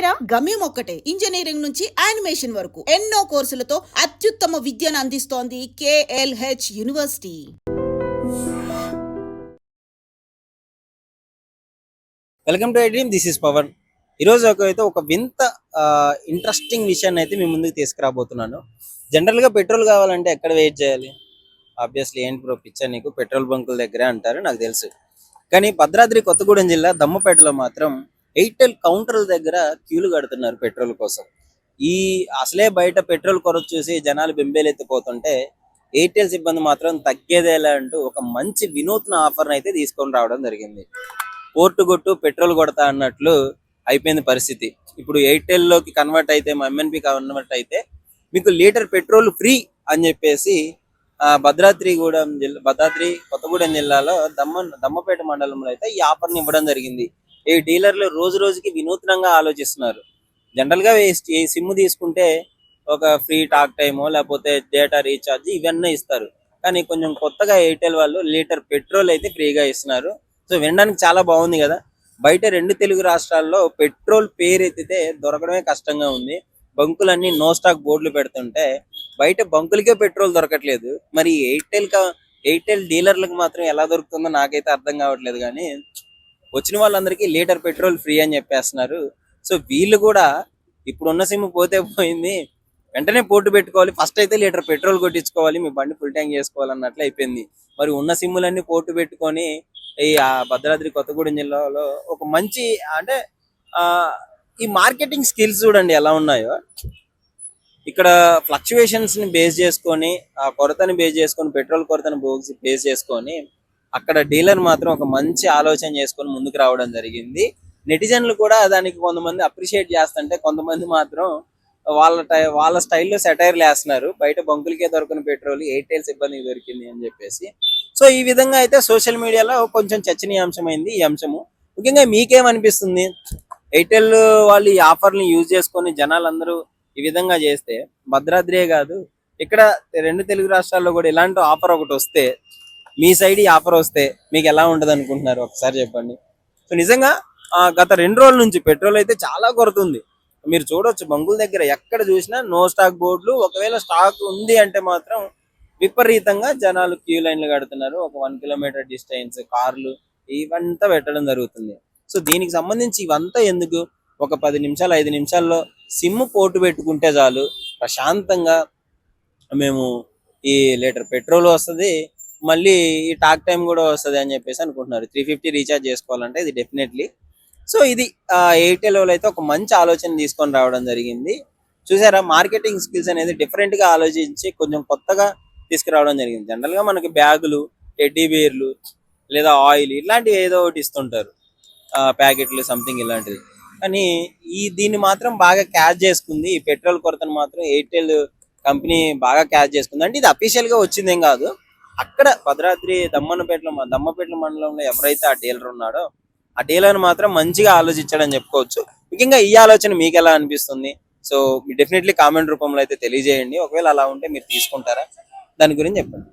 ఒకటేరా? గమ్యం ఒక్కటే. ఇంజనీరింగ్ నుంచి యానిమేషన్ వరకు ఎన్నో కోర్సులతో అత్యుత్తమ విద్యను అందిస్తోంది KLH university. Welcome to iDream. This is Pavan. ఈరోజు ఒక వింత ఇంట్రెస్టింగ్ విషయాన్ని అయితే మీ ముందుకు తీసుకురాబోతున్నాను. జనరల్గా పెట్రోల్ కావాలంటే ఎక్కడ వెయిట్ చేయాలి? ఆబ్వియస్లీ ఏంటి బ్రో పిచ్చర్ నీకు, పెట్రోల్ బంకుల దగ్గరే అంటారు, నాకు తెలుసు. కానీ భద్రాద్రి కొత్తగూడెం జిల్లా దమ్మపేటలో మాత్రం ఎయిర్టెల్ కౌంటర్ల దగ్గర క్యూలు కడుతున్నారు పెట్రోల్ కోసం. అసలే బయట పెట్రోల్ కొరత చూసి జనాలు బెంబేలెత్తిపోతుంటే ఎయిర్టెల్ సిబ్బంది మాత్రం తగ్గేదేలా అంటూ ఒక మంచి వినూత్న ఆఫర్ని అయితే తీసుకొని రావడం జరిగింది. పోర్టు కొట్టు పెట్రోల్ కొడతా అన్నట్లు అయిపోయింది పరిస్థితి. ఇప్పుడు ఎయిర్టెల్లోకి కన్వర్ట్ అయితే, MNP కన్వర్ట్ అయితే మీకు లీటర్ పెట్రోల్ ఫ్రీ అని చెప్పేసి భద్రాద్రి కొత్తగూడెం జిల్లాలో దమ్మపేట మండలంలో అయితే ఈ ఆఫర్ని ఇవ్వడం జరిగింది. ఈ డీలర్లు రోజు రోజుకి వినూత్నంగా ఆలోచిస్తున్నారు. జనరల్గా ఈ సిమ్ తీసుకుంటే ఒక ఫ్రీ టాక్ టైమో లేకపోతే డేటా రీఛార్జ్ ఇవన్నీ ఇస్తారు. కానీ కొంచెం కొత్తగా ఎయిర్టెల్ వాళ్ళు లీటర్ పెట్రోల్ అయితే ఫ్రీగా ఇస్తున్నారు. సో వినడానికి చాలా బాగుంది కదా. బయట 2 తెలుగు రాష్ట్రాల్లో పెట్రోల్ పేరు ఎత్తితే దొరకడమే కష్టంగా ఉంది. బంకులన్నీ నో స్టాక్ బోర్డులు పెడుతుంటే బయట బంకులకే పెట్రోల్ దొరకట్లేదు. మరి ఎయిర్టెల్ డీలర్లకు మాత్రం ఎలా దొరుకుతుందో నాకైతే అర్థం కావట్లేదు. కానీ వచ్చిన వాళ్ళందరికీ లీటర్ పెట్రోల్ ఫ్రీ అని చెప్పేస్తున్నారు. సో వీళ్ళు కూడా ఇప్పుడున్న సిమ్ పోతే పోయింది, వెంటనే పోటు పెట్టుకోవాలి, ఫస్ట్ అయితే లీటర్ పెట్రోల్ కొట్టించుకోవాలి, మీ బండి ఫుల్ ట్యాంక్ చేసుకోవాలన్నట్లు అయిపోయింది. మరి ఉన్న సిమ్ములన్నీ పోటు పెట్టుకొని ఈ భద్రాద్రి కొత్తగూడెం జిల్లాలో ఒక మంచి అంటే ఈ మార్కెటింగ్ స్కిల్స్ చూడండి ఎలా ఉన్నాయో. ఇక్కడ ఫ్లక్చువేషన్స్ ని బేస్ చేసుకొని, ఆ కొరతని బేస్ చేసుకొని, పెట్రోల్ కొరతని బేస్ చేసుకొని అక్కడ డీలర్ మాత్రం ఒక మంచి ఆలోచన చేసుకొని ముందుకు రావడం జరిగింది. నెటిజన్లు కూడా దానికి కొంతమంది అప్రిషియేట్ చేస్తుంటే, కొంతమంది మాత్రం వాళ్ళ స్టైల్లో సెటైర్లు వేస్తున్నారు. బయట బంకులకే దొరకని పెట్రోల్ ఎయిర్టెల్ సిబ్బందికి దొరికింది అని చెప్పేసి. సో ఈ విధంగా అయితే సోషల్ మీడియాలో కొంచెం చర్చనీయాంశమైంది ఈ అంశము. ముఖ్యంగా మీకేమనిపిస్తుంది? ఎయిర్టెల్ వాళ్ళు ఈ ఆఫర్ని యూజ్ చేసుకొని జనాలందరూ ఈ విధంగా చేస్తే, భద్రాద్రియే కాదు ఇక్కడ 2 తెలుగు రాష్ట్రాల్లో కూడా ఇలాంటి ఆఫర్ ఒకటి వస్తే, మీ సైడ్ ఈ ఆఫర్ వస్తే మీకు ఎలా ఉంటుంది అనుకుంటున్నారు? ఒకసారి చెప్పండి. సో నిజంగా గత 2 రోజుల నుంచి పెట్రోల్ అయితే చాలా కొరత ఉంది. మీరు చూడొచ్చు బంకుల దగ్గర ఎక్కడ చూసినా నో స్టాక్ బోర్డులు. ఒకవేళ స్టాక్ ఉంది అంటే మాత్రం విపరీతంగా జనాలు క్యూ లైన్లు కడుతున్నారు. ఒక 1 కిలోమీటర్ డిస్టెన్స్ కార్లు ఇవంతా పెట్టడం జరుగుతుంది. సో దీనికి సంబంధించి ఇవంతా ఎందుకు? ఒక 10 నిమిషాలు 5 నిమిషాల్లో సిమ్ పోటు పెట్టుకుంటే చాలు, ప్రశాంతంగా మేము ఈ లీటర్ పెట్రోల్ వస్తుంది, మళ్ళీ ఈ టాక్ టైం కూడా వస్తుంది అని చెప్పేసి అనుకుంటున్నారు. 350 రీఛార్జ్ చేసుకోవాలంటే ఇది డెఫినెట్లీ. సో ఇది ఎయిర్టెల్ వాళ్ళు అయితే ఒక మంచి ఆలోచన తీసుకొని రావడం జరిగింది. చూసారా, మార్కెటింగ్ స్కిల్స్ అనేది డిఫరెంట్ గా ఆలోచించి కొంచెం కొత్తగా తీసుకురావడం జరిగింది. జనరల్ గా మనకి బ్యాగులు, టెడ్డీ బేర్లు లేదా ఆయిల్ ఇలాంటివి ఏదో ఒకటి ఇస్తుంటారు, ప్యాకెట్లు సంథింగ్ ఇలాంటివి. కానీ దీన్ని మాత్రం బాగా క్యాచ్ చేసుకుంది. ఈ పెట్రోల్ కొరతను మాత్రం ఎయిర్టెల్ కంపెనీ బాగా క్యాచ్ చేసుకుంది. అంటే ఇది అఫీషియల్ గా వచ్చిందేం కాదు. అక్కడ భద్రాద్రి దమ్మపేట మండలంలో ఎవరైతే ఆ డీలర్ ఉన్నాడో ఆ డీలర్ మాత్రం మంచిగా ఆలోచించాడని చెప్పుకోవచ్చు. ముఖ్యంగా ఈ ఆలోచన మీకు ఎలా అనిపిస్తుంది? సో డెఫినెట్లీ కామెంట్ రూపంలో అయితే తెలియజేయండి. ఒకవేళ అలా ఉంటే మీరు తీసుకుంటారా? దాని గురించి చెప్పండి.